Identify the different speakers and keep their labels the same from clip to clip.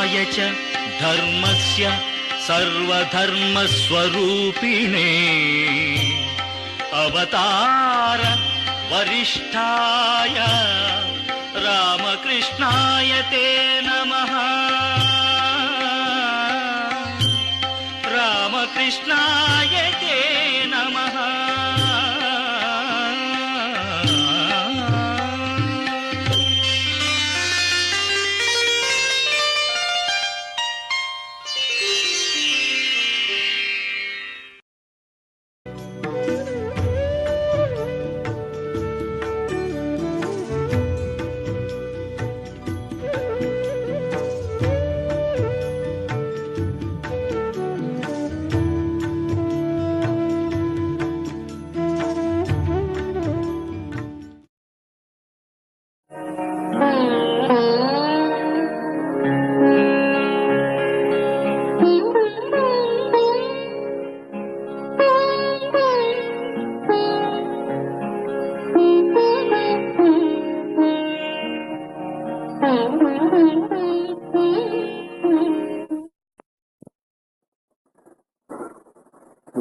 Speaker 1: विनाशाय च धर्मस्य सर्वधर्मस्वरूपिणे अवतार वरिष्ठाय रामकृष्णाय ते नमः। रामकृष्णाय ते नमः।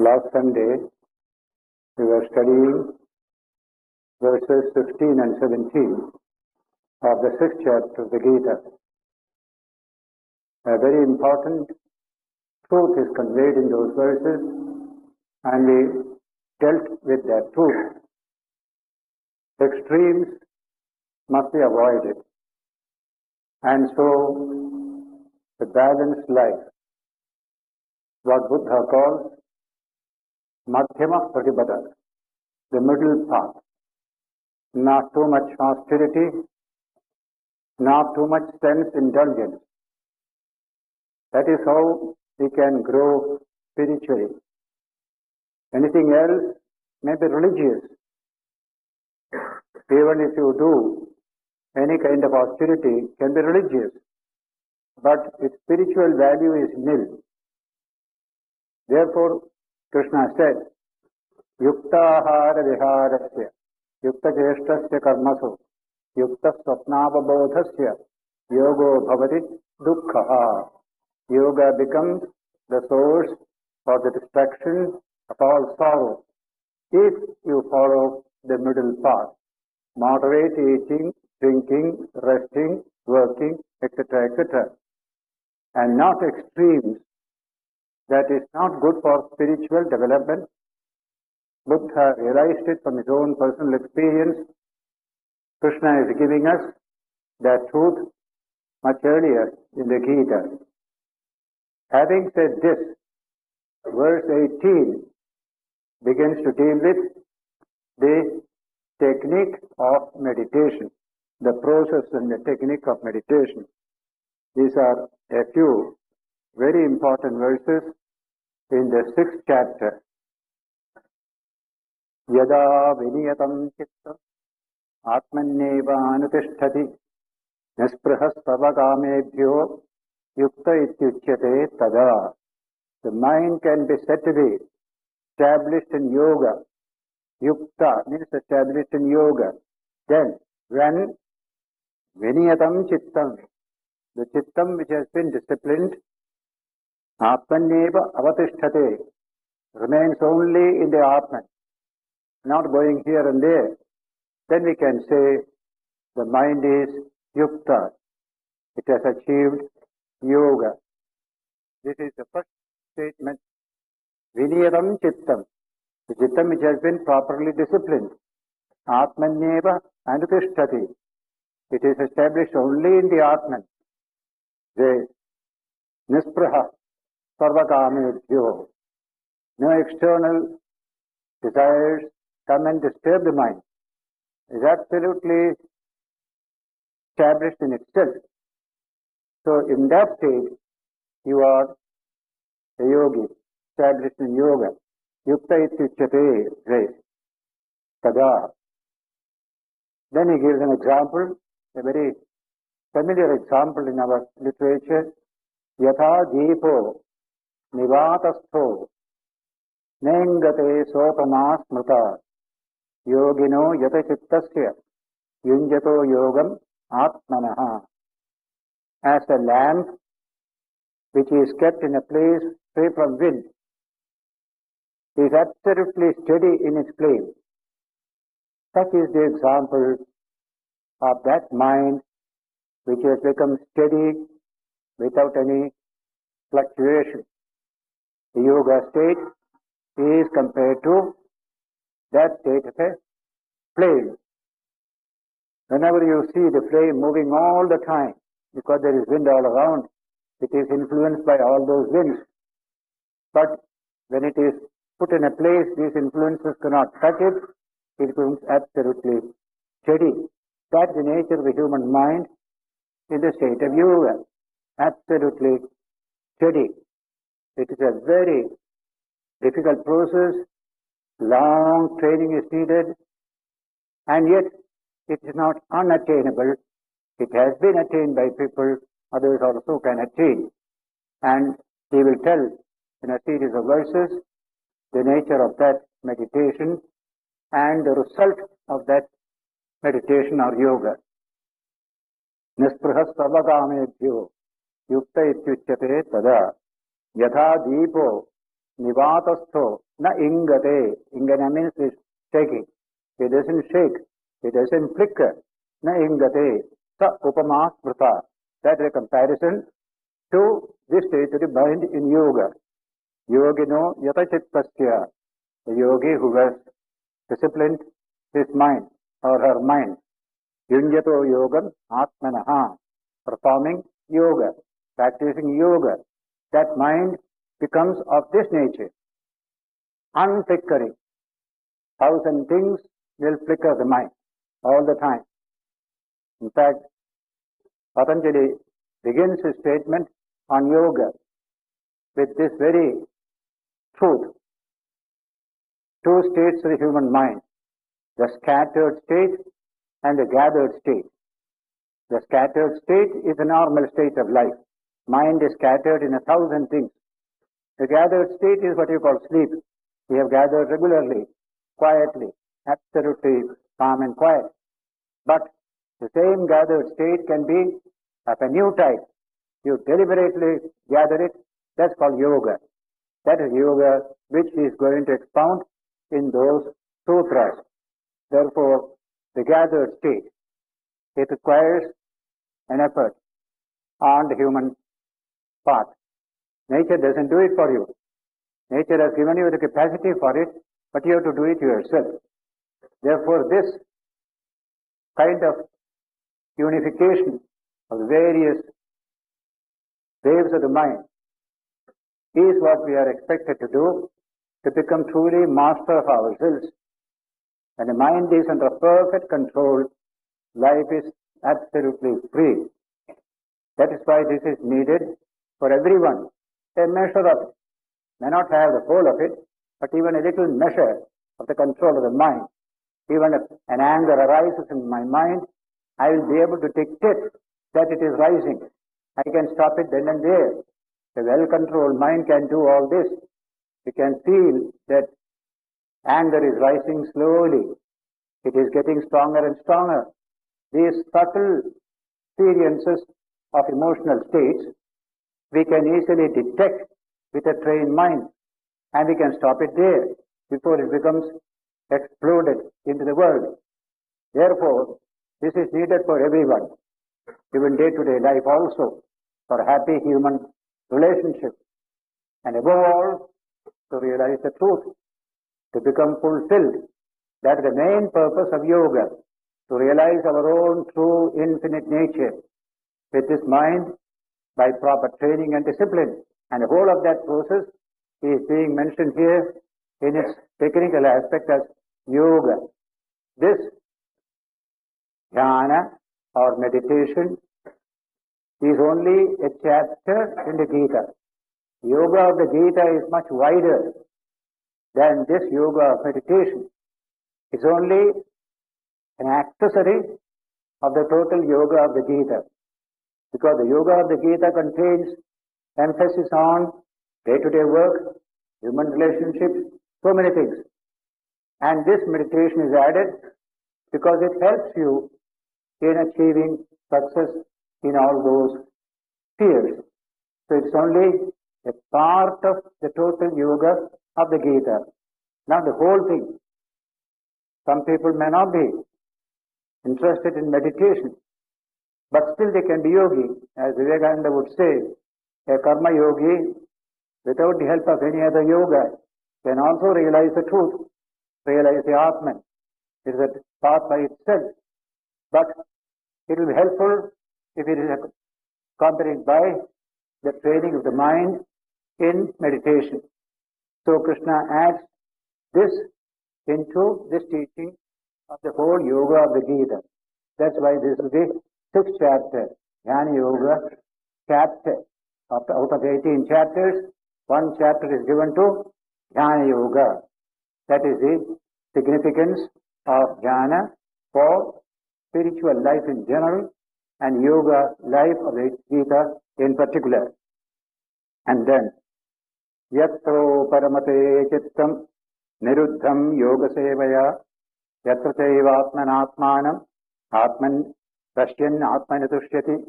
Speaker 2: Last Sunday, we were studying verses 15 and 17 of the 6th chapter of the Gita. A very important truth is conveyed in those verses, and we dealt with that truth. Extremes must be avoided, and so the balanced life, what Buddha calls Madhyama Pratipada, the middle path. Not too much austerity, not too much sense indulgence. That is how we can grow spiritually. Anything else may be religious. Even if you do any kind of austerity, can be religious, but its spiritual value is nil. Therefore, Krishna said, Yuktahara viharasya, Yukta jeshtasya karmasu, Yukta swapnavabodhasya, Yogo bhavati dukkha. Yoga becomes the source for the destruction of all sorrow if you follow the middle path. Moderate eating, drinking, resting, working, etc., etc. And not extremes. That is not good for spiritual development. Buddha realized it from his own personal experience. Krishna is giving us that truth much earlier in the Gita. Having said this, verse 18 begins to deal with the technique of meditation, the process and the technique of meditation. These are a few very important verses in the 6th chapter. Yada viniyatam chitta atmanneva anutishthati nisprahas sarvakamebhyo yukta ityuchyate tada. The mind can be said to be established in yoga. Yukta means established in yoga. Then, when viniyatam chittam, the chittam which has been disciplined, Atmanneva avatisthate, remains only in the Atman, not going here and there. Then we can say the mind is yukta. It has achieved yoga. This is the first statement. Viniyatam chittam, the chittam which has been properly disciplined. Atmanneva anutishthati, it is established only in the Atman. The nispraha sarvakamebhyo, no external desires come and disturb the mind. It is absolutely established in itself. So in that state, you are a yogi, established in yoga. Yukta ityuchyate, right? Tada. Then he gives an example, a very familiar example in our literature. Yatha deepo nivatastho nengate sopama smrta yogino yata chittasya yunjato yogam atmanaha. As a lamp which is kept in a place free from wind, is absolutely steady in its flame. Such is the example of that mind which has become steady without any fluctuation. The yoga state is compared to that state of a flame. Whenever you see the flame moving all the time, because there is wind all around, it is influenced by all those winds. But when it is put in a place, these influences cannot touch it, it becomes absolutely steady. That's the nature of the human mind in the state of yoga. Absolutely steady. It is a very difficult process, long training is needed, and yet it is not unattainable. It has been attained by people, others also can attain. And he will tell in a series of verses the nature of that meditation and the result of that meditation or yoga. Nisprihas sarvakamebhyo yukta ityuchyate tada yatha deepo nivatastho na ingate. Ingana means is shaking. It doesn't shake. It doesn't flicker. Na ingate. Sa upama smrta. That is a comparison to this state of the mind in yoga. Yogino yatachittasya. The yogi who has disciplined his mind or her mind. Yunjato yogam atmanaha. Performing yoga, practicing yoga. That mind becomes of this nature. Unflickering. 1,000 things will flicker the mind all the time. In fact, Patanjali begins his statement on yoga with this very truth. Two states of the human mind, the scattered state and the gathered state. The scattered state is the normal state of life. Mind is scattered in 1,000 things. The gathered state is what you call sleep. We have gathered regularly, quietly, absolutely calm and quiet. But the same gathered state can be of a new type. You deliberately gather it, that's called yoga. That is yoga which he is going to expound in those sutras. Therefore, the gathered state, it requires an effort on the human part. Nature doesn't do it for you. Nature has given you the capacity for it, but you have to do it yourself. Therefore, this kind of unification of various waves of the mind is what we are expected to do to become truly master of ourselves. When the mind is under perfect control, life is absolutely free. That is why this is needed for everyone. A measure of it. May not have the whole of it, but even a little measure of the control of the mind. Even if an anger arises in my mind, I will be able to dictate that it is rising. I can stop it then and there. A well-controlled mind can do all this. You can feel that anger is rising slowly. It is getting stronger and stronger. These subtle experiences of emotional states, we can easily detect with a trained mind, and we can stop it there before it becomes exploded into the world. Therefore, this is needed for everyone, even day-to-day life also, for happy human relationships, and above all, to realize the truth, to become fulfilled. That is the main purpose of yoga, to realize our own true infinite nature with this mind by proper training and discipline. And the whole of that process is being mentioned here in its technical aspect as yoga. This jhana or meditation is only a chapter in the Gita. Yoga of the Gita is much wider than this yoga of meditation. It's only an accessory of the total yoga of the Gita. Because the yoga of the Gita contains emphasis on day-to-day work, human relationships, so many things. And this meditation is added because it helps you in achieving success in all those spheres. So it's only a part of the total yoga of the Gita, not the whole thing. Some people may not be interested in meditation, but still they can be yogi. As Vivekananda would say, a karma yogi, without the help of any other yoga, can also realize the truth, realize the Atman. It is a path by itself. But it will be helpful if it is accompanied by the training of the mind in meditation. So Krishna adds this into this teaching of the whole yoga of the Gita. That's why this is the sixth chapter, Jnana Yoga chapter. Out of 18 chapters, one chapter is given to Jnana Yoga. That is the significance of jnana for spiritual life in general and yoga life of the Gita in particular. And then, yatro paramate chittam niruddham yoga sevaya yatra chaivatmanatmanam atman pashyan atmanatushyati.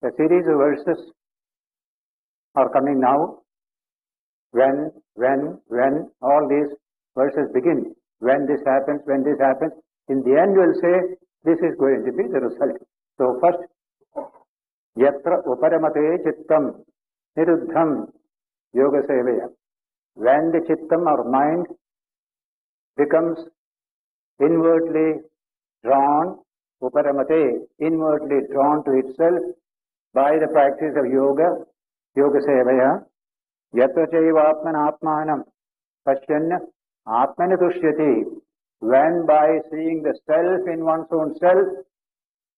Speaker 2: A series of verses are coming now. When, all these verses begin. When this happens, in the end we'll say, this is going to be the result. So first, yatra uparamate chittam niruddham yoga sevaya. When the chittam or mind becomes inwardly drawn, uparamate, inwardly drawn to itself by the practice of yoga, yoga sevaya, yatra chaivatman atmanam pashyan atmanatushyati. When by seeing the self in one's own self,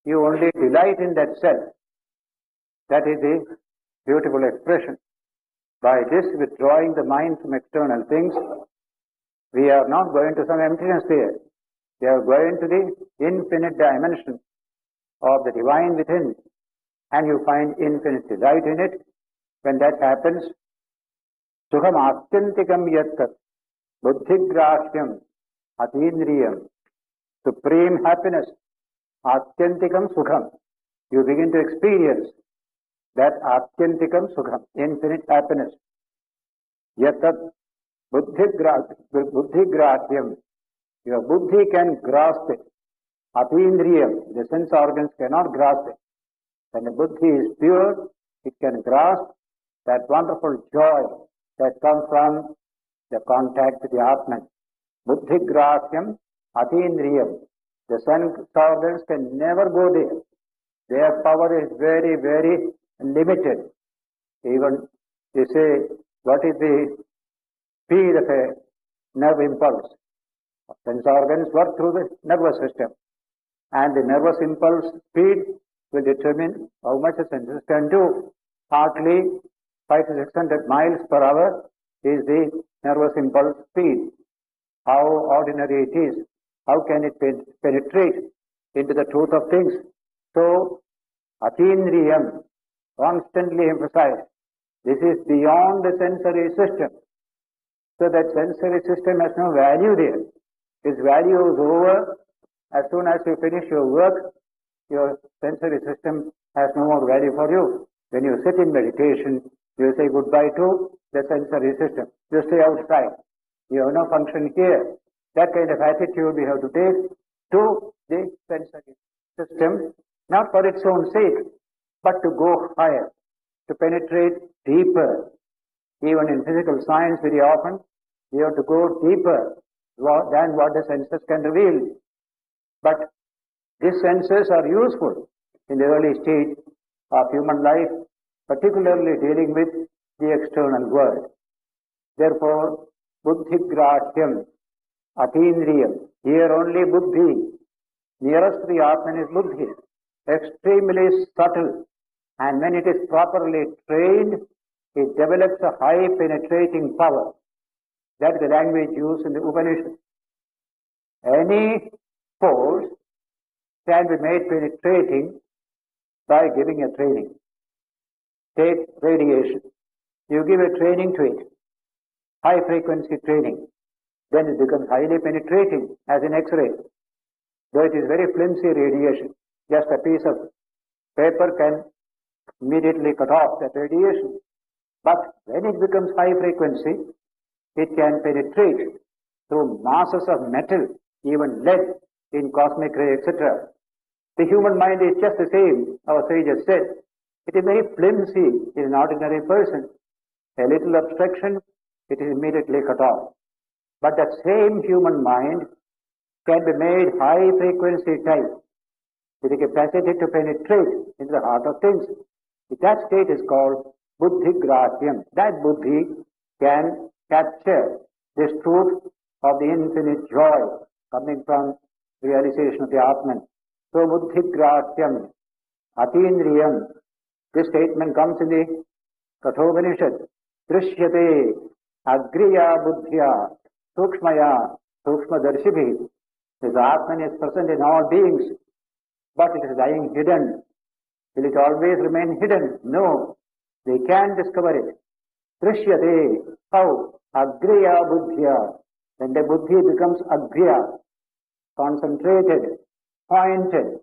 Speaker 2: you only delight in that self. That is the beautiful expression. By this withdrawing the mind from external things, we are not going to some emptiness there. We are going to the infinite dimension of the divine within, and you find infinite delight in it. When that happens, sukham atyantikam yattat buddhigrashyam atindriyam, supreme happiness, atyantikam sukham. You begin to experience that atyantikam sukham, infinite happiness. Yattat buddhigrahyam. Your buddhi can grasp it. Atindriyam, the sense organs cannot grasp it. When the buddhi is pure, it can grasp that wonderful joy that comes from the contact with the Atman. Buddhigrahyam atindriyam. The sense organs can never go there. Their power is very, very limited. Even they say, what is the speed of a nerve impulse? Sense organs work through the nervous system, and the nervous impulse speed will determine how much the senses can do. Hardly 500 to 600 miles per hour is the nervous impulse speed. How ordinary it is. How can it penetrate into the truth of things? So, atindriyam, constantly emphasized. This is beyond the sensory system. So that sensory system has no value there. Its value is over. As soon as you finish your work, your sensory system has no more value for you. When you sit in meditation, you say goodbye to the sensory system. You stay outside. You have no function here. That kind of attitude we have to take to the sensory system, not for its own sake, but to go higher, to penetrate deeper. Even in physical science, very often, we have to go deeper than what the senses can reveal. But these senses are useful in the early stage of human life, particularly dealing with the external world. Therefore, buddhigrahyam, atindriyam, here only buddhi, nearest to the Atman is buddhi, extremely subtle, and when it is properly trained, it develops a high penetrating power. That is the language used in the Upanishad. Any force can be made penetrating by giving a training. Take radiation. You give a training to it, high frequency training, then it becomes highly penetrating as in X-ray. Though it is very flimsy radiation, just a piece of paper can immediately cut off that radiation. But when it becomes high frequency, it can penetrate through masses of metal, even lead in cosmic ray, etc. The human mind is just the same, our sages said. It is very flimsy in an ordinary person. A little obstruction, it is immediately cut off. But that same human mind can be made high frequency type with the capacity to penetrate into the heart of things. That state is called buddhi grahyam. That buddhi can capture this truth of the infinite joy coming from realization of the Atman. So buddhi grahyam, atindriyam. This statement comes in the Kathopanishad. Drishyate agriya buddhya sukshmaya sukshmadarshibi. This Atman is present in all beings, but it is lying hidden. Will it always remain hidden? No. They can discover it. Drishyate. How? Agriya buddhya. When the buddhi becomes agriya, concentrated, pointed.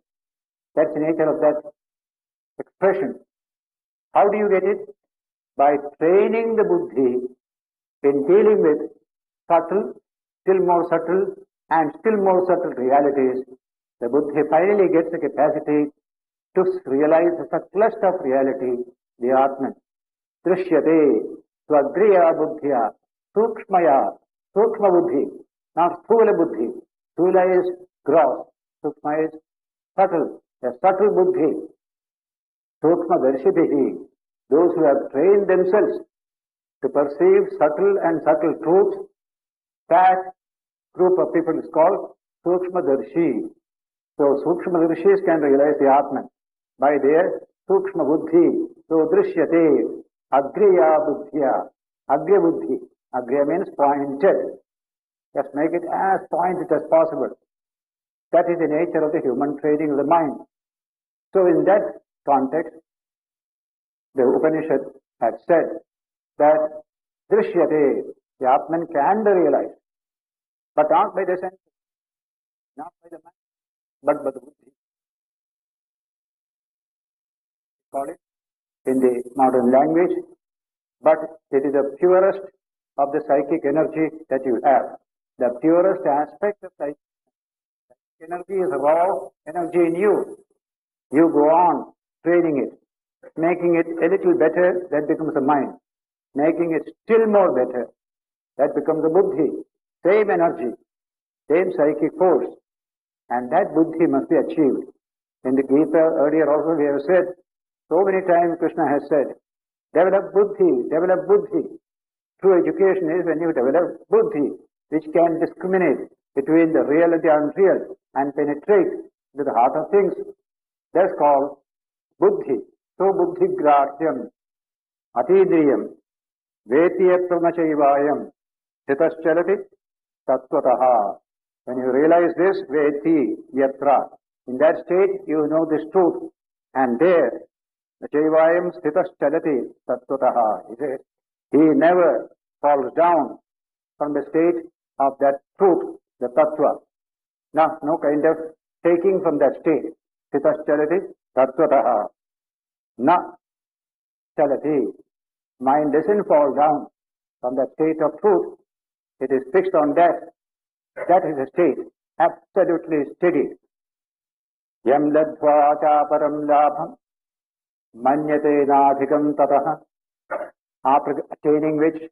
Speaker 2: That's the nature of that expression. How do you get it? By training the buddhi in dealing with subtle, still more subtle, and still more subtle realities. The buddhi finally gets the capacity to realize the subtlest of reality, the Atman. Drishyate, swagriya buddhya, sukshmaya, sukshma buddhi, not sthula buddhi. Sthula is gross, sukshma is subtle, a subtle buddhi. Sukshma darshibihi, those who have trained themselves to perceive subtle and subtle truths, that group of people is called Sukshma Darshi. So Sukshma Darshis can realize the Atman by their Sukshma Buddhi. So Drishyate Agriya Buddhya. Agriya Buddhi. Agriya means pointed. Just make it as pointed as possible. That is the nature of the human training of the mind. So in that context, the Upanishad had said that Drishyate, the Atman can be realized, but not by the senses, not by the mind, but by the buddhi. Call it in the modern language, but it is the purest of the psychic energy that you have. The purest aspect of psychic energy is raw energy in you. You go on training it, making it a little better, that becomes a mind. Making it still more better, that becomes a buddhi. Same energy, same psychic force, and that buddhi must be achieved. In the Gita earlier also we have said, so many times Krishna has said, develop buddhi, develop buddhi. True education is when you develop buddhi, which can discriminate between the real and the unreal and penetrate into the heart of things. That's called buddhi. So buddhi grahyam, atidriyam, vetiyatramachayivayam, sthitaschalati tattvataha. When you realize this, veti yatra, in that state you know this truth, and there, achayivayam sthitaschalati tattvataha. He says, he never falls down from the state of that truth, the tattva. No kind of taking from that state. Sthitaschalati tattvataha. Na chalati. Mind doesn't fall down from that state of truth. It is fixed on that. That is a state absolutely steady. Yam ladhva chaparam labham manyate nadhikam tataha. After attaining which,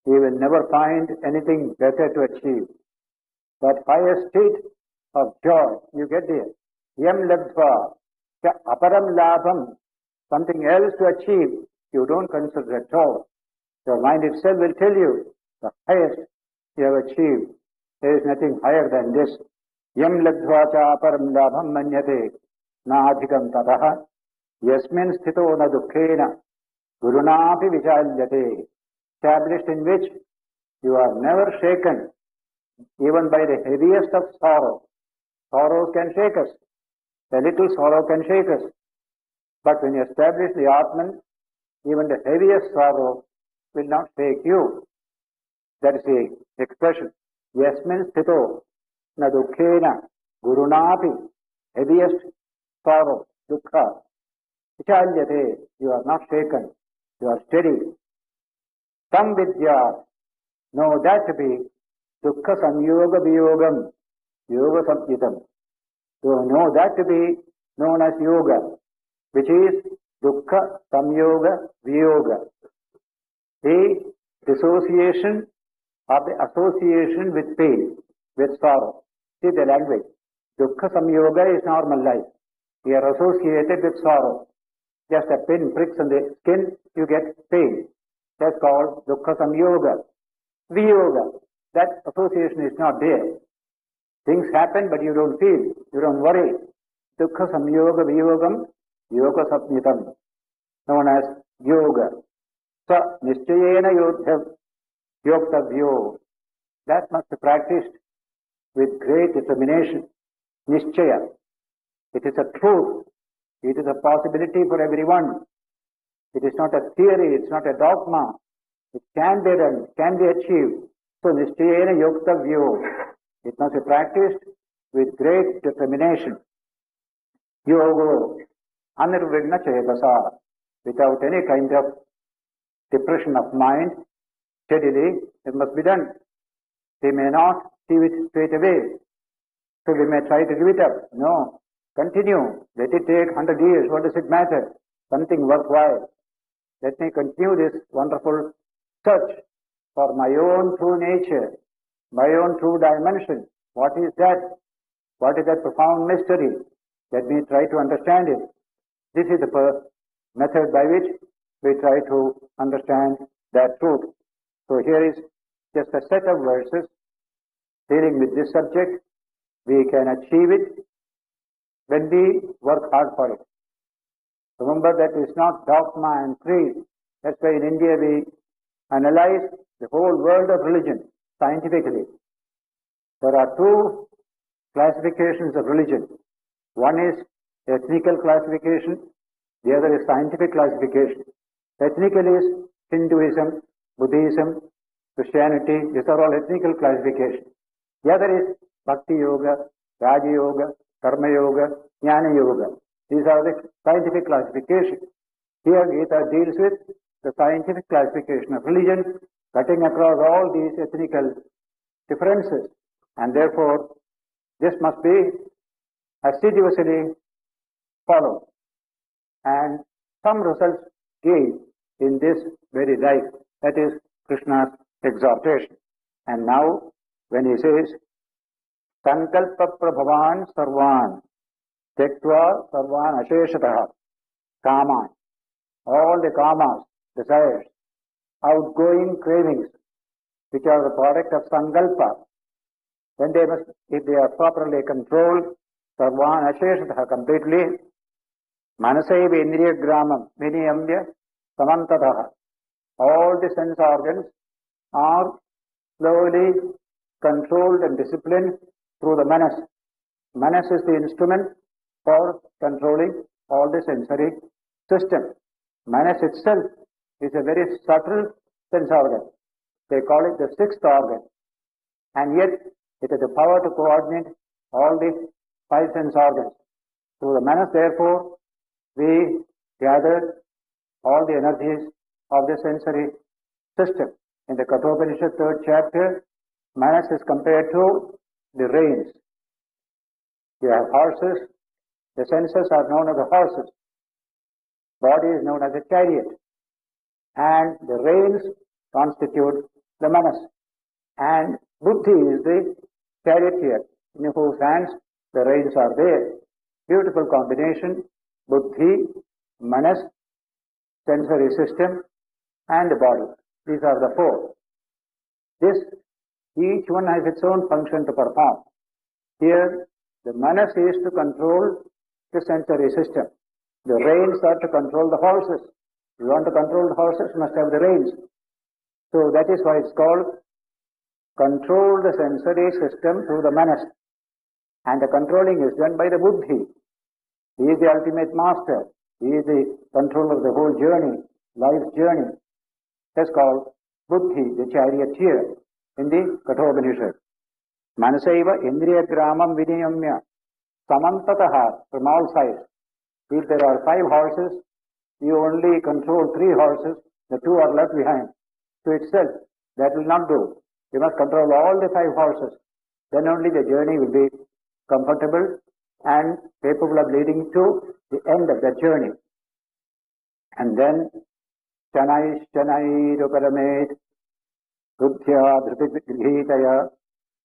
Speaker 2: he will never find anything better to achieve. That higher state of joy, you get there. Yam ladhva aparam labham. Something else to achieve, you don't consider at all. Your mind itself will tell you the highest you have achieved. There is nothing higher than this. Yam ladhva cha param labham manyate na adhikam tataha yasmin sthito na dukkhena gurunapi vichalyate. Established in which you are never shaken, even by the heaviest of sorrow. Sorrows can shake us. A little sorrow can shake us. But when you establish the Atman, even the heaviest sorrow will not shake you. That is the expression. Yasmin sthito na dukkhena gurunapi. Heaviest sorrow, dukkha. Vichalyate. You are not shaken. You are steady. Tam vidya, know that to be dukkha samyoga viyogam, yoga samyitam. So know that to be known as yoga, which is dukkha samyoga viyoga. The dissociation or the association with pain, with sorrow. See the language. Dukkha samyoga is normal life. We are associated with sorrow. Just a pin pricks on the skin, you get pain. That's called dukkha samyoga. Viyoga, that association is not there. Things happen but you don't feel, you don't worry. Dukkha samyoga viyogam, yoga sapnitam, known as yoga. Sa nischayena yoktavyo. That must be practiced with great determination. Nischaya. It is a truth. It is a possibility for everyone. It is not a theory, it's not a dogma. It can be done, it can be achieved. So nischayena yoktavyo. It must be practiced with great determination. Yogo anirvigna chayatasa. Without any kind of depression of mind, steadily, it must be done. We may not see it straight away. So we may try to give it up. No. Continue. Let it take 100 years. What does it matter? Something worthwhile. Let me continue this wonderful search for my own true nature, my own true dimension. What is that? What is that profound mystery? Let me try to understand it. This is the method by which we try to understand that truth. So here is just a set of verses dealing with this subject. We can achieve it when we work hard for it. Remember that it's not dogma and creed. That's why in India we analyze the whole world of religion scientifically. There are two classifications of religion. One is ethnical classification, the other is scientific classification. Ethnical is Hinduism, Buddhism, Christianity, these are all ethnical classifications. The other is Bhakti Yoga, Raja Yoga, Karma Yoga, Jnana Yoga. These are the scientific classifications. Here Gita deals with the scientific classification of religion, cutting across all these ethnical differences. And therefore, this must be assiduously followed. And some results gained in this very life. That is Krishna's exhortation. And now, when he says, Sankalpa Prabhavan Sarvan, Tektva Sarvan Asheshataha, Kaman, all the kamas, desires, outgoing cravings, which are the product of Sankalpa, then they must, if they are properly controlled, Sarvan Asheshataha completely, Manasaiva Indriya Gramam, Viniyamya, Samantataha, all the sense organs are slowly controlled and disciplined through the manas. Manas is the instrument for controlling all the sensory system. Manas itself is a very subtle sense organ. They call it the sixth organ. And yet it has the power to coordinate all the five sense organs. Through the manas, therefore, we gather all the energies of the sensory system. In the Kathopanishad 3rd chapter, manas is compared to the reins. You have horses, the senses are known as the horses. Body is known as a chariot. And the reins constitute the manas. And buddhi is the charioteer, in whose hands the reins are there. Beautiful combination, buddhi, manas, sensory system, and the body. These are the four. Each one has its own function to perform. Here, the manas is to control the sensory system. The reins are to control the horses. You want to control the horses, you must have the reins. So that is why it's called control the sensory system through the manas. And the controlling is done by the buddhi. He is the ultimate master. He is the controller of the whole journey, life's journey. That's called buddhi, the charioteer, in the Kathopanishad. Manasaiva Indriya Gramam Viniyamya, Samantataha, from all sides. If there are 5 horses, you only control 3 horses, the 2 are left behind. to itself. That will not do. You must control all the 5 horses. Then only the journey will be comfortable and capable of leading to the end of the journey. And then, Chennai Ruparamet Buddhya Dhritigritaya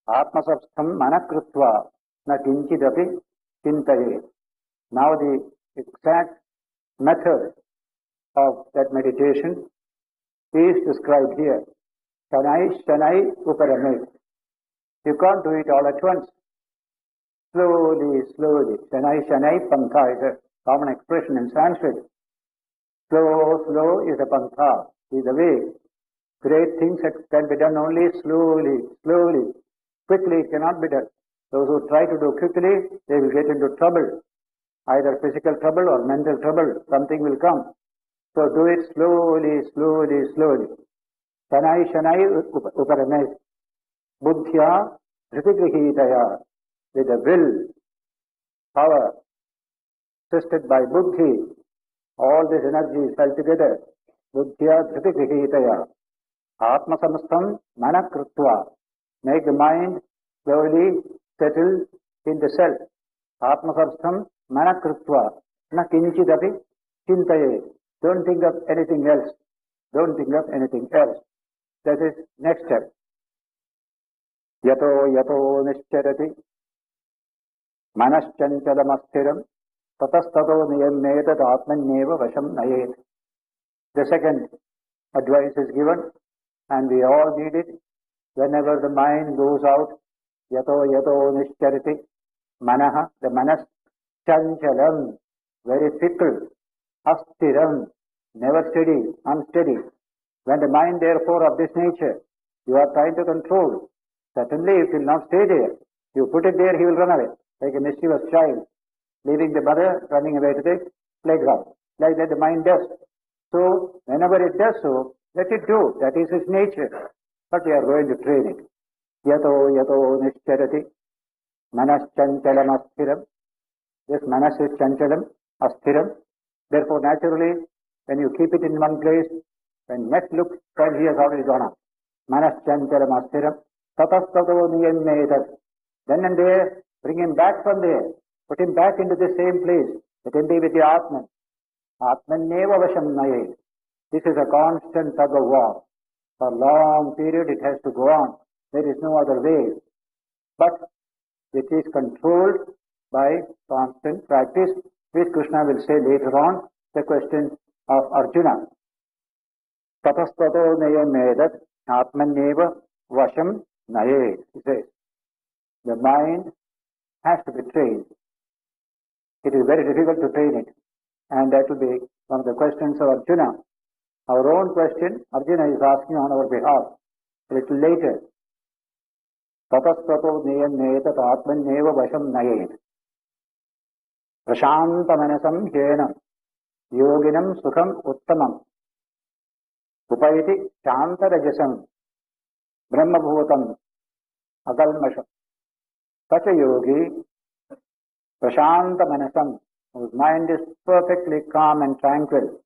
Speaker 2: Atmasabstham Manakrutva Na Kinchidapi Chintaye. Now the exact method of that meditation is described here. Chennai Uparamet. You can't do it all at once. Slowly. Chennai Pantha is a common expression in Sanskrit. Slow is a pantha, is the way. Great things can be done only slowly. Quickly it cannot be done. Those who try to do quickly, they will get into trouble. Either physical trouble or mental trouble. Something will come. So do it slowly. Chennai Uparamet. Buddhya Dhritigritaya. With the will, power, assisted by buddhi, all this energy is held together. Buddhya Dhritigritaya. Atmasamstham Manakrutva. Make the mind slowly settle in the self. Atmasamstham Manakrutva. Na kinchidapi chintaye. Don't think of anything else. That is next step. Yato nischarati Manaschanchalamastiram Tatastato niyammetat atmanyeva vasham nayet. The second advice is given, and we all need it. Whenever the mind goes out, yato nischarati manaha, the manas, chanchalam, very fickle, astiram, never steady, unsteady. When the mind therefore of this nature, you are trying to control, certainly it will not stay there. You put it there, he will run away, like a mischievous child, leaving the mother, running away to the playground. Like that the mind does. So, whenever it does so, let it do. That is its nature. But we are going to train it. Yato nischarati manas chanchalam astiram. This manas is chanchalam, astiram. Therefore, naturally, when you keep it in one place, when next look, he has already gone up. Manas chanchalam astiram. Tatastato niyammetat. Then and there, bring him back from there. Put him back into the same place. Let him be with the Atman. Atmanyeva vasham nayet. This is a constant tug of war. For a long period it has to go on. There is no other way. But it is controlled by constant practice, which Krishna will say later on, the question of Arjuna. Tatastato nayamedat atmanyeva vasham nayet. He says, the mind has to be trained. It is very difficult to train it. And that will be one of the questions of Arjuna. Our own question, Arjuna is asking on our behalf. A little later. Tatastato niyametat atmanyeva vasham nayet. Prashanta manasam hyenam yoginam sukham uttamam. Upayati shanta rajasam brahmabhutam akalmasham. Such a yogi, prashanta manasam, whose mind is perfectly calm and tranquil.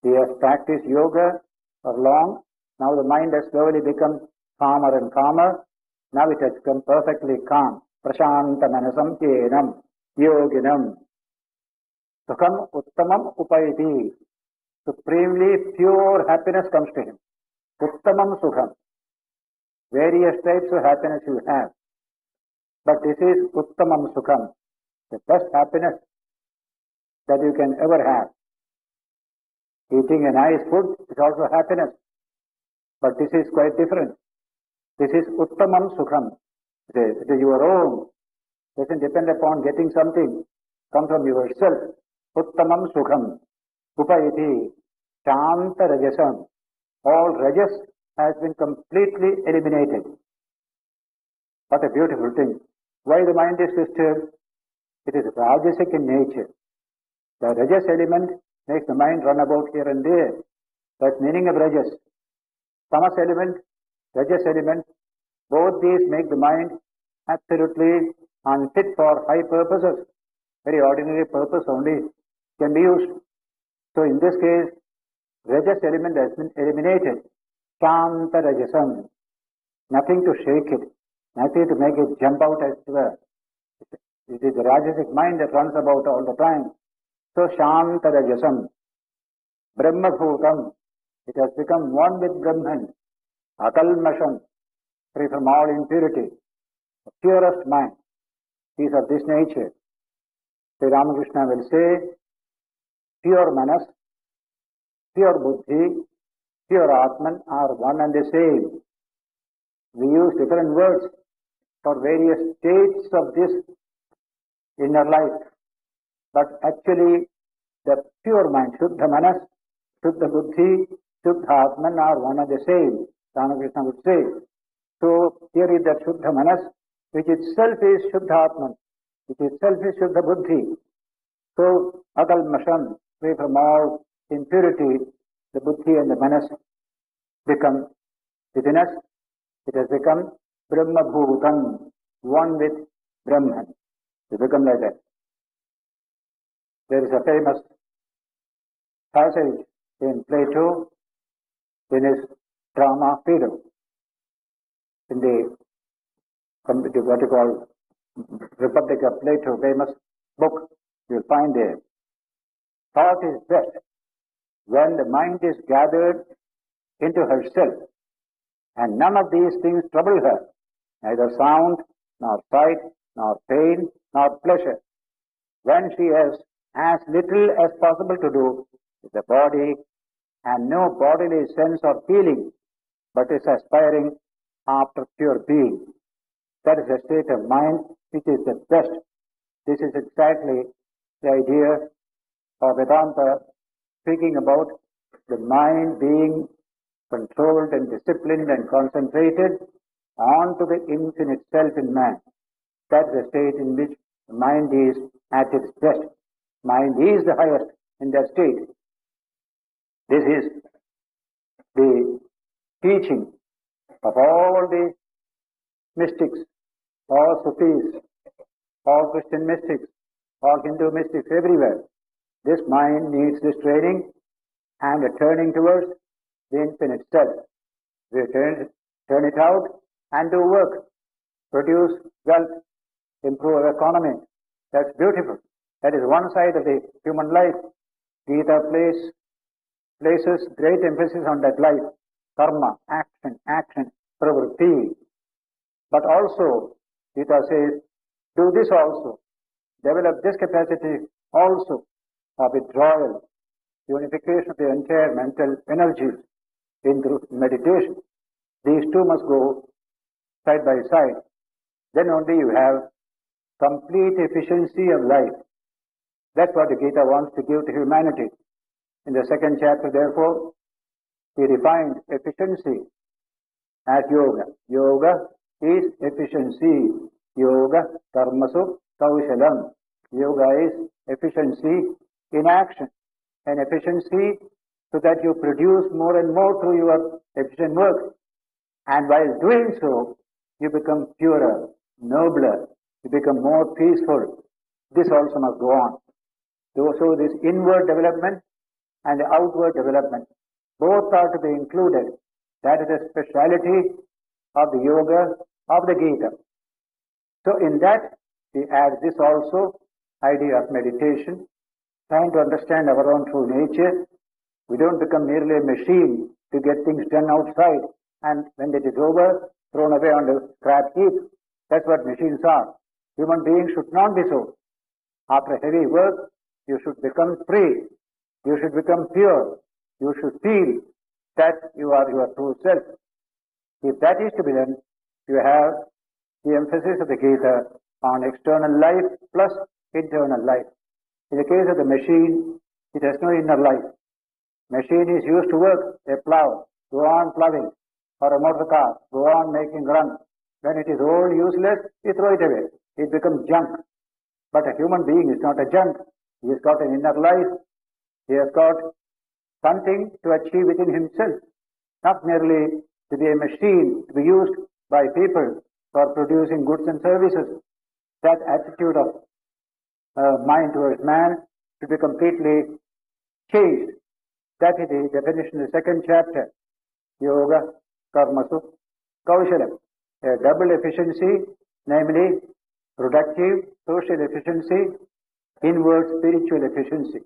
Speaker 2: He has practiced yoga for long. Now the mind has slowly become calmer and calmer. Now it has become perfectly calm. Prashanta manasam hyenam yoginam. Sukham uttamam upayati. Supremely pure happiness comes to him. Uttamam sukham. Various types of happiness you have. But this is uttamam sukham. The best happiness that you can ever have. Eating a nice food is also happiness. But this is quite different. This is uttamam sukham. It is your own. It doesn't depend upon getting something. Come from yourself. Uttamam sukham. Upayati. Shanta rajasam. All rajas has been completely eliminated. What a beautiful thing. Why the mind is disturbed? It is rajasic in nature. The rajas element makes the mind run about here and there. That's meaning of rajas. Tamas element, rajas element, both these make the mind absolutely unfit for high purposes. Very ordinary purpose only can be used. So in this case, rajas element has been eliminated. Shanta Rajasam. Nothing to shake it, nothing to make it jump out as it were. It is the Rajasic mind that runs about all the time. So Shanta Rajasam. Brahma Bhutam. It has become one with Brahman. Akalmasham. Free from all impurity. The purest mind is of this nature. Sri Ramakrishna will say, pure manas, pure buddhi, pure atman are one and the same. We use different words for various states of this inner life. But actually, the pure mind, Shuddha Manas, Shuddha Buddhi, Shuddha Atman are one and the same, Ramakrishna would say. So, here is that Shuddha Manas, which itself is Shuddha Atman, which itself is Shuddha Buddhi. So, Akalmasham, free from all impurity, the Buddhi and the Manas become within us. It has become Brahma Bhutam, one with Brahman. It become like that. There is a famous passage in Plato, in his drama Phaedo, in the what you call Republic of Plato, famous book, you'll find there. Thought is best when the mind is gathered into herself, and none of these things trouble her, neither sound, nor sight, nor pain, nor pleasure. When she has as little as possible to do with the body, and no bodily sense or feeling, but is aspiring after pure being. That is a state of mind which is the best. This is exactly the idea of Vedanta, speaking about the mind being controlled and disciplined and concentrated onto the infinite self in man. That is the state in which the mind is at its best. Mind is the highest in that state. This is the teaching of all the mystics, all Sufis, all Christian mystics, all Hindu mystics, everywhere. This mind needs this training and a turning towards the infinite self. We turn it out and do work, produce wealth, improve our economy. That's beautiful. That is one side of the human life. Gita places great emphasis on that life. Karma, action, pravritti. But also, Gita says, do this also. Develop this capacity also of withdrawal, unification of the entire mental energies in meditation. These two must go side by side. Then only you have complete efficiency of life. That's what the Gita wants to give to humanity. In the second chapter, therefore, he defined efficiency as yoga. Yoga is efficiency. Yoga karmasu kaushalam. Yoga is efficiency in action. And efficiency so that you produce more and more through your efficient work. And while doing so, you become purer, nobler, you become more peaceful. This also must go on. So this inward development and the outward development, both are to be included. That is the speciality of the yoga of the Gita. So in that, we add this also, idea of meditation, trying to understand our own true nature. We don't become merely a machine to get things done outside, and when it is over, thrown away on the scrap heap. That's what machines are. Human beings should not be so. After heavy work, you should become free. You should become pure. You should feel that you are your true self. If that is to be done, you have the emphasis of the Gita on external life plus internal life. In the case of the machine, it has no inner life. Machine is used to work, a plow, go on plowing, or a motor car, go on making run. When it is old, useless, you throw it away. It becomes junk. But a human being is not a junk. He has got an inner life. He has got something to achieve within himself, not merely to be a machine to be used by people for producing goods and services. That attitude of mind towards man should be completely changed. That is the definition in the second chapter. yoga, karmasu, kaushalam. A double efficiency, namely productive social efficiency, inward spiritual efficiency.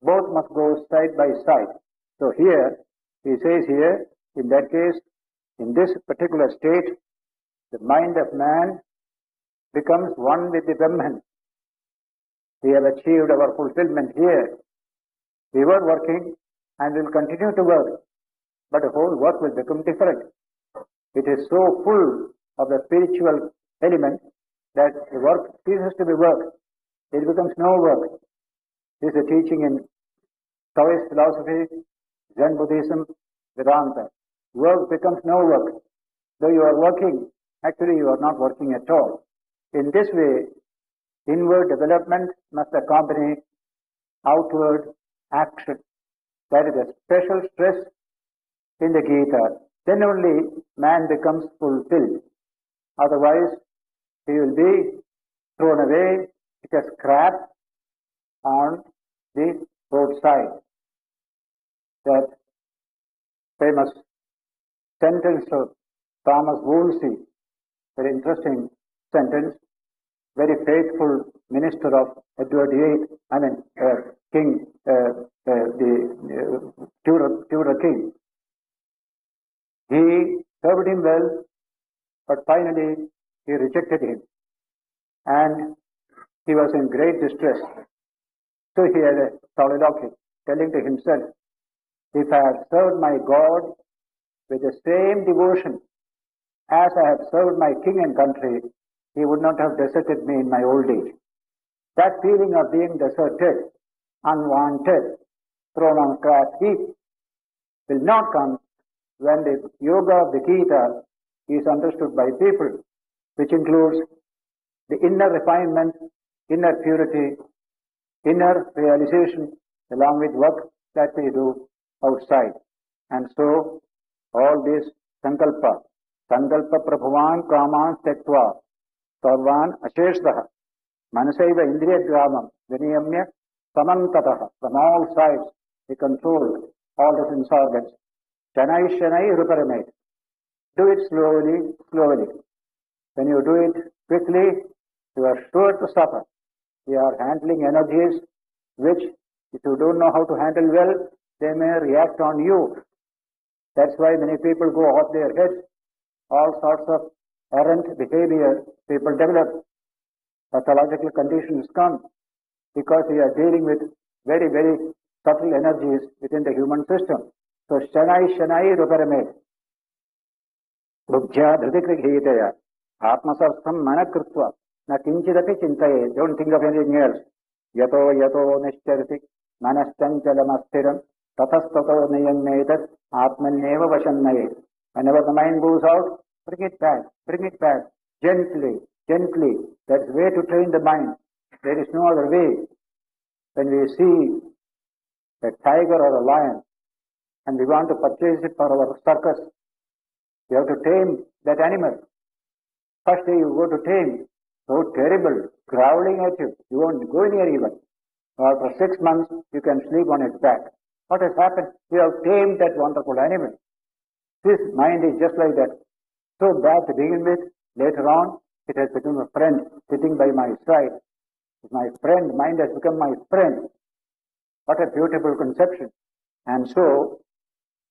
Speaker 2: Both must go side by side. So here, he says here, in that case, in this particular state, the mind of man becomes one with the Brahman. We have achieved our fulfillment here. We were working and will continue to work, but the whole work will become different. It is so full of the spiritual element that the work ceases to be work. It becomes no work. This is a teaching in Taoist philosophy, Zen Buddhism, Vedanta. Work becomes no work. Though you are working, actually you are not working at all. In this way, inward development must accompany outward action. That is a special stress in the Gita. Then only man becomes fulfilled. Otherwise, he will be thrown away like a scrap on the roadside. That famous sentence of Thomas Wolsey, very interesting sentence, very faithful minister of Edward VIII, King, the Tudor king. He served him well, but finally he rejected him, and he was in great distress. So he had a soliloquy, telling to himself, if I had served my God with the same devotion as I have served my king and country, he would not have deserted me in my old age. That feeling of being deserted, unwanted, thrown on scrap heap, will not come when the yoga of the Gita is understood by people, which includes the inner refinement, inner purity, inner realization, along with work that we do outside. And so, all this sankalpa prabhavan kaman tektva sarvan asheshtaha manasaiva indriya gramam viniyamya samantataha. From all sides, he controlled all the sense organs. Chennai ruparamate. Do it slowly, slowly. When you do it quickly, you are sure to suffer. We are handling energies which, if you don't know how to handle well, they may react on you. That's why many people go off their heads. All sorts of errant behavior people develop. Pathological conditions come because we are dealing with very, very subtle energies within the human system. So, Shanai Ruparamate. Bhujya Dhritikrighitaya. Atmasartham Manakrutva. Na kinchidapi chintaye. Don't think of anything else. Yato nischariti. Manaschanchalamasthiram. Tatastato niyannetat. Atmanneva vashannaye. Whenever the mind goes out, bring it back. Gently. That's the way to train the mind. There is no other way. When we see a tiger or a lion, and we want to purchase it for our circus, we have to tame that animal. First day you go to tame, so terrible, growling at you. You won't go near even. After 6 months, you can sleep on its back. What has happened? We have tamed that wonderful animal. This mind is just like that. So bad to begin with, later on, it has become a friend sitting by my side. My friend, mind has become my friend. What a beautiful conception. And so,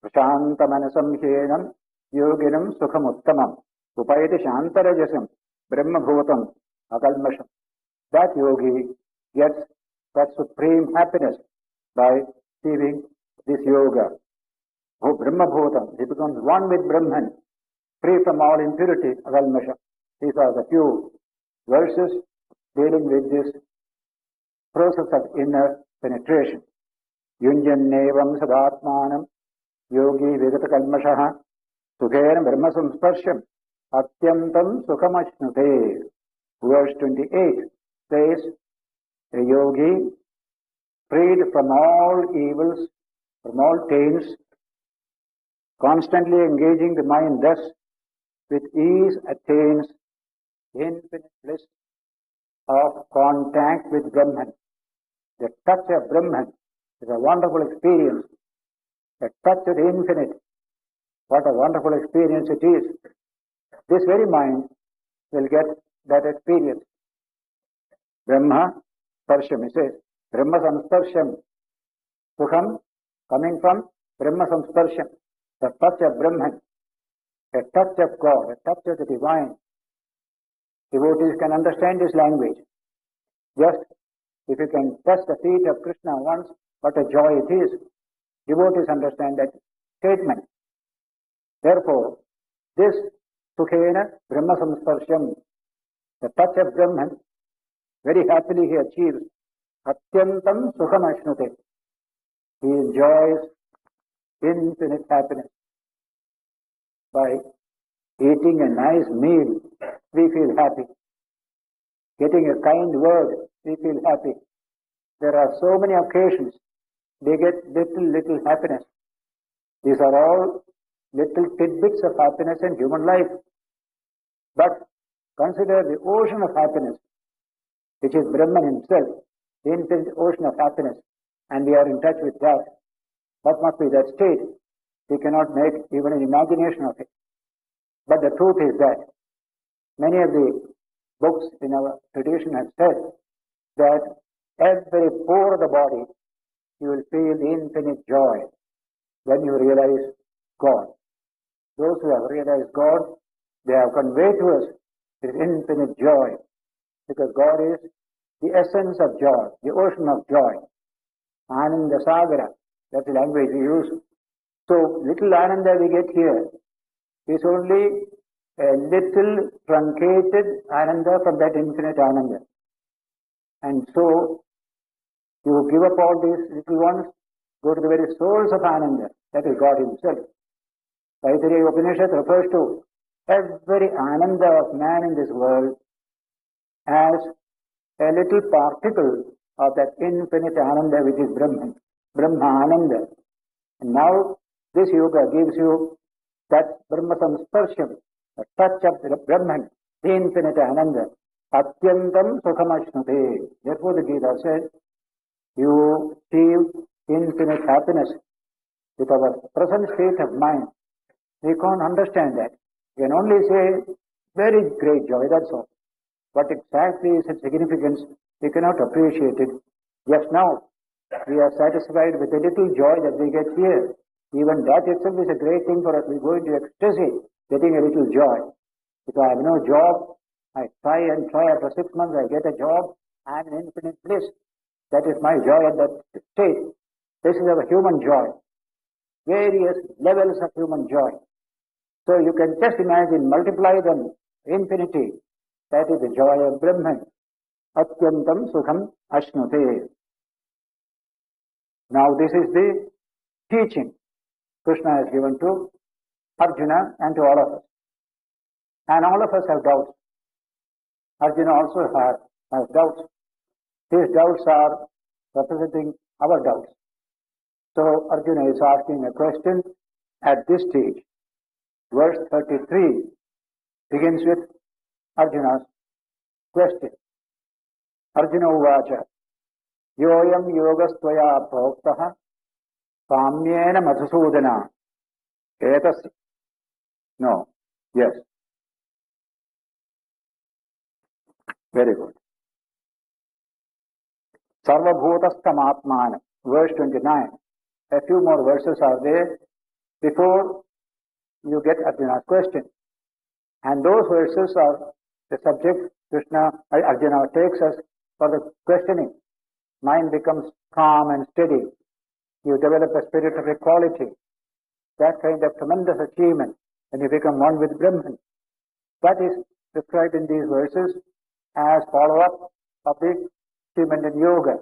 Speaker 2: Prashanta manasam hyenam yoginam sukham uttamam upayati shantarajasam brahma bhutam akalmasham. That yogi gets that supreme happiness by achieving this yoga. Oh, brahma bhutam. He becomes one with Brahman, free from all impurity, akalmasham. These are the few verses dealing with this process of inner penetration. Yunjannevam sadatmanam yogi vigata kalmashaha sukhen brahma samsparsham atyamtam sukhamashnute. Verse 28 says, a yogi freed from all evils, from all taints, constantly engaging the mind thus, with ease attains infinite bliss of contact with Brahman. The touch of Brahman is a wonderful experience. The touch of the infinite. What a wonderful experience it is. This very mind will get that experience. Brahma Sparsham, he says, Brahma Samsparsham, Sukham, coming from Brahma Samsparsham, the touch of Brahman, a touch of God, a touch of the divine. Devotees can understand this language. Just if you can touch the feet of Krishna once, what a joy it is. Devotees understand that statement. Therefore, this Sukhena Brahma Samsparsham, the touch of Brahman, very happily he achieves Atyantam Sukham Ashnute. He enjoys infinite happiness. By eating a nice meal, we feel happy. Getting a kind word, we feel happy. There are so many occasions they get little happiness. These are all little tidbits of happiness in human life. But consider the ocean of happiness, which is Brahman himself, the infinite ocean of happiness, and we are in touch with that. What must be that state? We cannot make even an imagination of it. But the truth is that many of the books in our tradition have said that every pore of the body you will feel infinite joy when you realize God. Those who have realized God, they have conveyed to us this infinite joy, because God is the essence of joy, the ocean of joy. Ananda Sagara, that's the language we use. So little Ananda we get here is only a little truncated Ananda from that infinite Ananda. And so you give up all these little ones, go to the very source of Ananda, that is God himself. Taittiriya Upanishad refers to every Ananda of man in this world as a little particle of that infinite Ananda which is Brahman, Brahma Ananda. And now this yoga gives you that Brahma Samsparsham, the touch of the Brahman, the infinite Ananda. Atyantam Sukhamashnute. Therefore the Gita says, you achieve infinite happiness with our present state of mind. We can't understand that. We can only say very great joy, that's all. What exactly is its significance, we cannot appreciate it. Just now, we are satisfied with the little joy that we get here. Even that itself is a great thing for us. We go into ecstasy, getting a little joy. If I have no job, I try and try. After 6 months, I get a job. I am in infinite bliss. That is my joy at that state. This is our human joy. Various levels of human joy. So you can just imagine, multiply them, infinity. That is the joy of Brahman. Atyantam Sukham Ashnute. Now this is the teaching Krishna has given to Arjuna and to all of us. And all of us have doubts. Arjuna also has doubts. His doubts are representing our doubts. So Arjuna is asking a question at this stage. Verse 33 begins with Arjuna's question. Arjuna uvacha, yoyam yogastvaya proktaha samyena madhusudana etas. No, yes. Very good. Sarvabhutastam atmana, verse 29. A few more verses are there before you get Arjuna's question. And those verses are the subject Arjuna takes us for the questioning. Mind becomes calm and steady. You develop a spirit of equality. That kind of tremendous achievement when you become one with Brahman. That is described in these verses as follow-up of the achievement in yoga.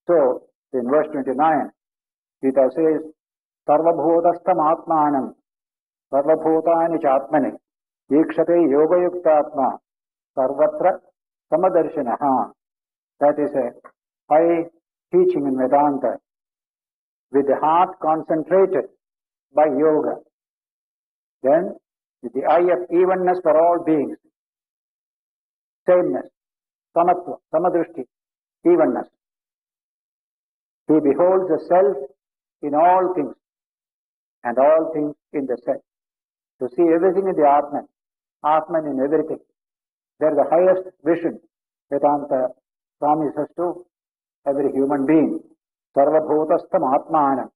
Speaker 2: So, in verse 29, Gita says, Sarvabhutastam atmanam sarvabhutani chatmani ikshate yoga yuktatma sarvatra samadarshanaha. That is a high teaching in Vedanta. With the heart concentrated by yoga. Then, with the eye of evenness for all beings, sameness, samatva, samadrishti, evenness. He beholds the self in all things. and all things in the set. To see everything in the Atman, Atman in everything. They're the highest vision Vedanta promises to every human being. Sarvabhutastham Atmanam.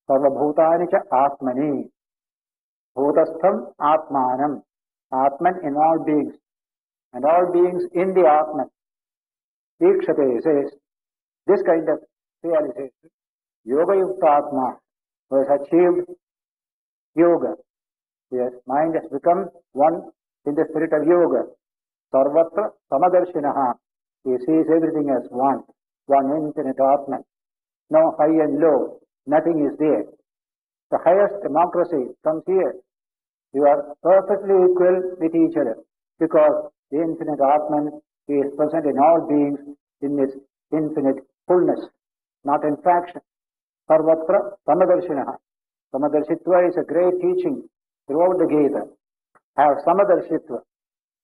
Speaker 2: Sarvabhutani cha Atmani. Bhutastham Atmanam. Atman in all beings. And all beings in the Atman. Ikshate says, this kind of realization, Yoga Yukta Atma, who has achieved yoga. His mind has become one in the spirit of yoga. Sarvatra Samadarshinaha. He sees everything as one infinite Atman. No high and low, nothing is there. The highest democracy comes here. You are perfectly equal with each other because the infinite Atman is present in all beings in its infinite fullness, not in fraction. Sarvatra Samadarshinaha. Samadarshitva is a great teaching throughout the Gita. Have Samadarshitva.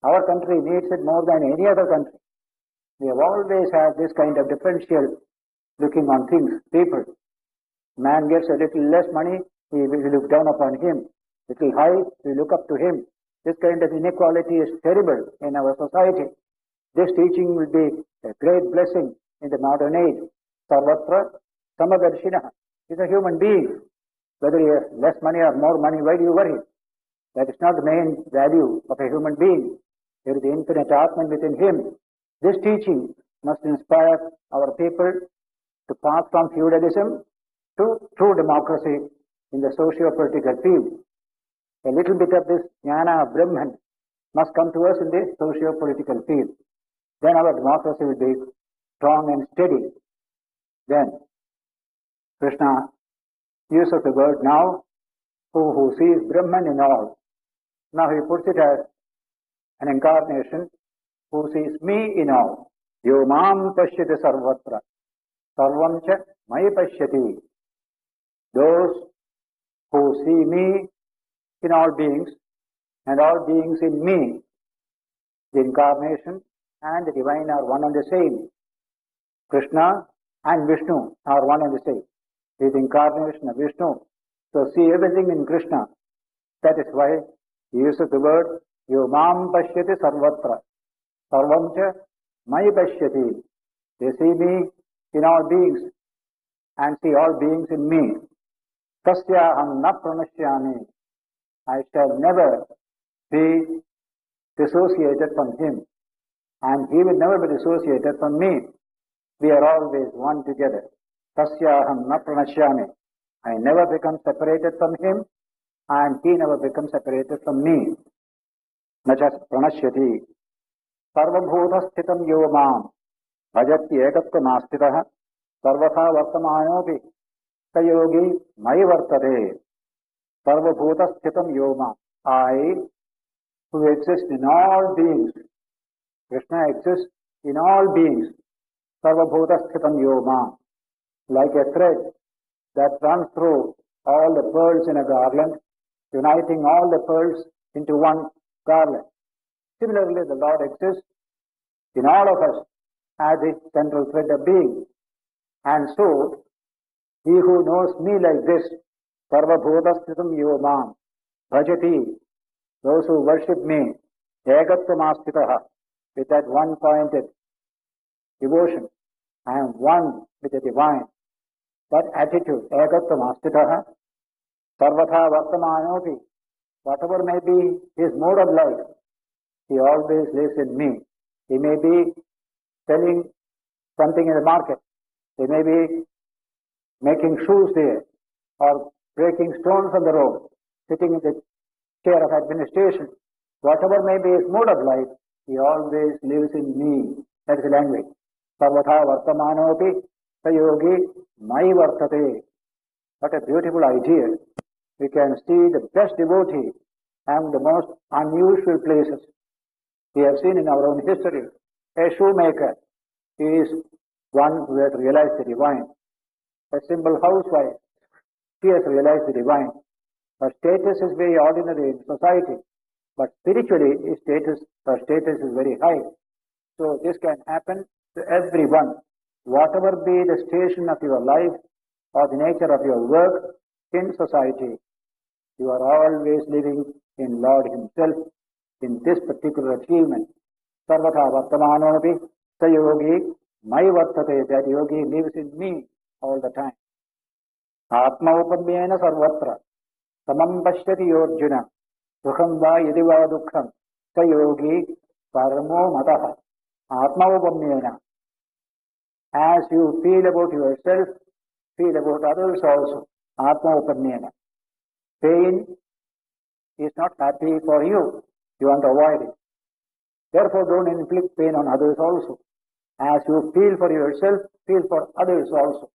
Speaker 2: Our country needs it more than any other country. We have always had this kind of differential looking on things, people. Man gets a little less money, we look down upon him. Little high, we look up to him. This kind of inequality is terrible in our society. This teaching will be a great blessing in the modern age. Sarvatra Samadarshina is a human being. Whether he has less money or more money, why do you worry? That is not the main value of a human being. There is the infinite Atman within him. This teaching must inspire our people to pass from feudalism to true democracy in the socio-political field. A little bit of this jnana of Brahman must come to us in the socio-political field. Then our democracy will be strong and steady. Then Krishna uses the word now, who sees Brahman in all. Now he puts it as an incarnation who sees me in all. Yo mam pashyati sarvatra, sarvam cha mai pashyati. Those who see me in all beings and all beings in me, the incarnation and the divine are one and the same. Krishna and Vishnu are one and the same. He is the incarnation of Vishnu. So see everything in Krishna. That is why he uses the word Yo mam pashyati sarvatra, sarvam cha mai pashyati. They see me in all beings and see all beings in me. Tasyaham na pranashyami. I shall never be dissociated from him, and he will never be dissociated from me. We are always one together. Tasyaham na pranashyami. I never become separated from him, and he never becomes separated from me. Nacha pranashyati. Sarvabhuta sthitam yo mam. Bhajati ekatva mastitaha. Sarvatha vartamanopi. Sayogi mai vartate. Sarvabhuta sthitam yo mam. I, who exist in all beings. Krishna exists in all beings. Sarvabhuta sthitam yo mam. Like a thread that runs through all the pearls in a garland, uniting all the pearls into one garland. Similarly, the Lord exists in all of us as the central thread of being. And so, he who knows me like this, Sarvabhutasthritam yo mam, bhajati, those who worship me, ekatvamasthitaha, with that one-pointed devotion, I am one with the divine. That attitude, ekatvamasthitaha, sarvatha vartamanopi, whatever may be his mode of life, he always lives in me. He may be selling something in the market. He may be making shoes there or breaking stones on the road, sitting in the chair of administration. Whatever may be his mode of life, he always lives in me. That is the language. Sarvatha vartamanopi sayogi mai vartate. What a beautiful idea. We can see the best devotee and the most unusual places. We have seen in our own history, a shoemaker is one who has realized the divine. A simple housewife, she has realized the divine. Her status is very ordinary in society, but spiritually her status is very high. So this can happen to everyone. Whatever be the station of your life or the nature of your work in society, You are always living in Lord Himself, in this particular achievement. Sarvatha vartamanopi sayogi mai vartate, that yogi lives in me all the time. Atma upamyena sarvatra samam pashyati yorjuna sukham va yadi va dukkham sayogi paramo mataha. Atma upamyena, as you feel about yourself, feel about others also. Atma upamyena. Pain is not happy for you. You want to avoid it. Therefore, don't inflict pain on others also. As you feel for yourself, feel for others also.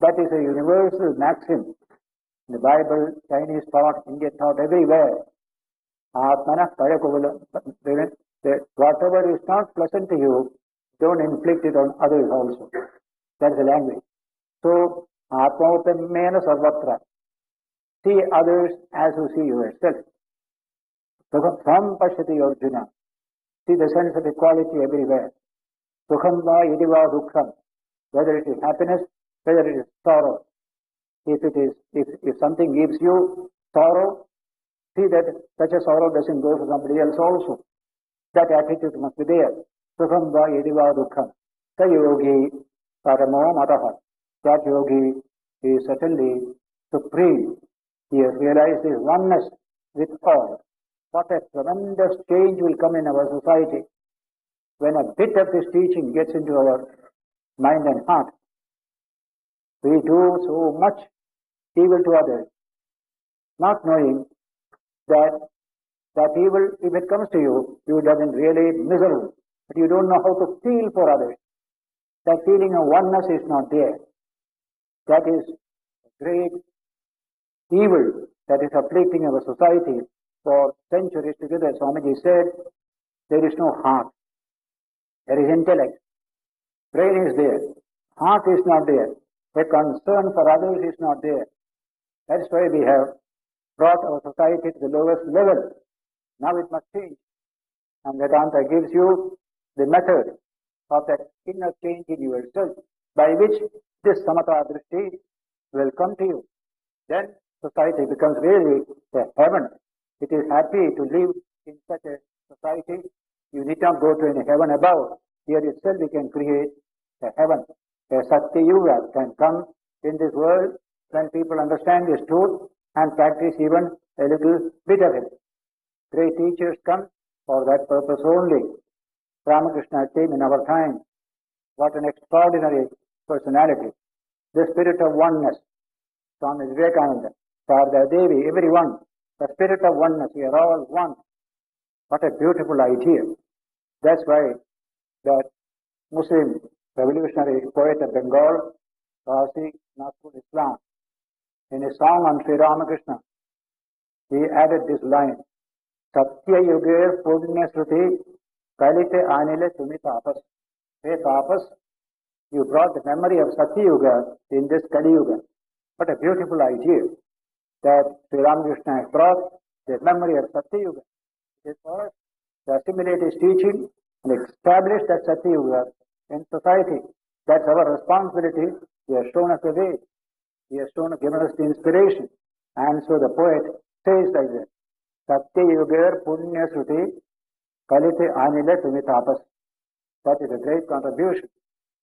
Speaker 2: That is a universal maxim. In the Bible, Chinese thought, Indian thought, everywhere. Atmana parakovala. Whatever is not pleasant to you, don't inflict it on others also. That is the language. So, Atma upamena sarvatra. See others as you see yourself. Sukham pashyati Arjuna. See the sense of equality everywhere. Sukham va yadi va dukkham. Whether it is happiness, whether it is sorrow. If something gives you sorrow, see that such a sorrow doesn't go to somebody else also. That attitude must be there. Sukham va yadi va dukkham. Sa yogi paramo mataha. That yogi is certainly supreme. He has realized his oneness with all. What a tremendous change will come in our society when a bit of this teaching gets into our mind and heart. We do so much evil to others, not knowing that evil, if it comes to you, you would have been really miserable. But you don't know how to feel for others. That feeling of oneness is not there. That is a great evil that is afflicting our society for centuries together. Swamiji said, there is no heart. There is intellect. Brain is there. Heart is not there. A concern for others is not there. That's why we have brought our society to the lowest level. Now it must change. And Vedanta gives you the method of that inner change in yourself by which this samatha drishti will come to you. Then society becomes really a heaven. It is happy to live in such a society. You need not go to any heaven above. Here itself we can create a heaven. A Satya Yuga can come in this world when people understand this truth and practice even a little bit of it. Great teachers come for that purpose only. Ramakrishna came in our time. What an extraordinary personality. The spirit of oneness. Swami Vivekananda, Sarada Devi, everyone. The spirit of oneness. We are all one. What a beautiful idea. That's why that Muslim revolutionary poet of Bengal, Razi Nasrul Islam, in a song on Sri Ramakrishna, he added this line, Satya Yuge Punya Sruti Kalite Anile Tumi Tapas. Hey Tapas, you brought the memory of Satya Yuga in this Kali Yuga. What a beautiful idea that Sri Ramakrishna has brought the memory of Satya Yuga. It is for us to assimilate his teaching and establish that Satya Yuga in society. That's our responsibility. He has shown us the way. He has given us the inspiration. And so the poet says like this, Satya Yuga Punya Sruti Kalite Anile Tumi Tapas. That is a great contribution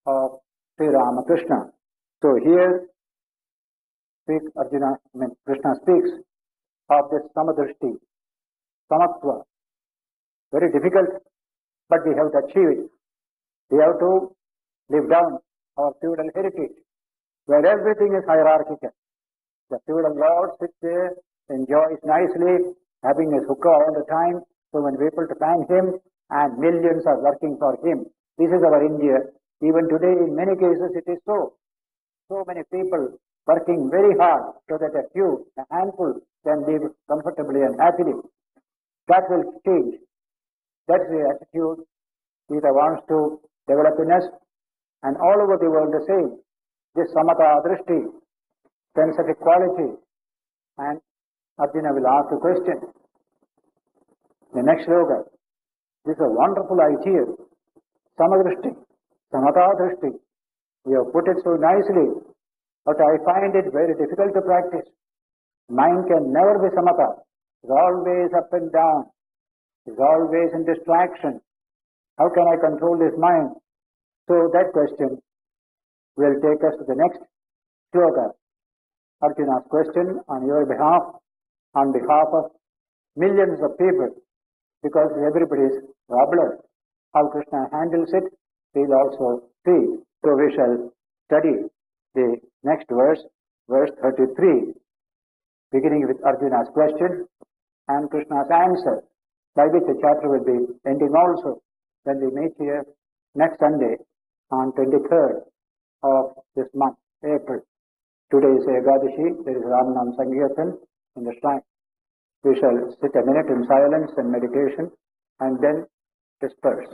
Speaker 2: of Sri Ramakrishna. So here Krishna speaks of this samadrishti, samatva. Very difficult, but we have to achieve it. We have to live down our feudal heritage, where everything is hierarchical. The feudal lord sits there, enjoys nicely, having his hookah all the time, so when people to thank him, and millions are working for him. This is our India. Even today, in many cases, it is so. So many people working very hard so that a few, a handful, can live comfortably and happily. That will change. That's the attitude Gita wants to develop in us, and all over the world the same. This samatha drishti, sense of equality, and Arjuna will ask the question. The next sloka. This is a wonderful idea. Samadrishti, samatha drishti. We have put it so nicely, but I find it very difficult to practice. Mind can never be samatha. It's always up and down. It's always in distraction. How can I control this mind? So that question will take us to the next sloka. Arjuna's question on your behalf, on behalf of millions of people, because everybody is wobbler. How Krishna handles it, we'll also see. So we shall study the next verse, verse 33, beginning with Arjuna's question and Krishna's answer, by which the chapter will be ending also when we meet here next Sunday on 23rd of this month, April. Today is Ekadashi, there is Ramanam Sankirtan in the shrine. We shall sit a minute in silence and meditation and then disperse.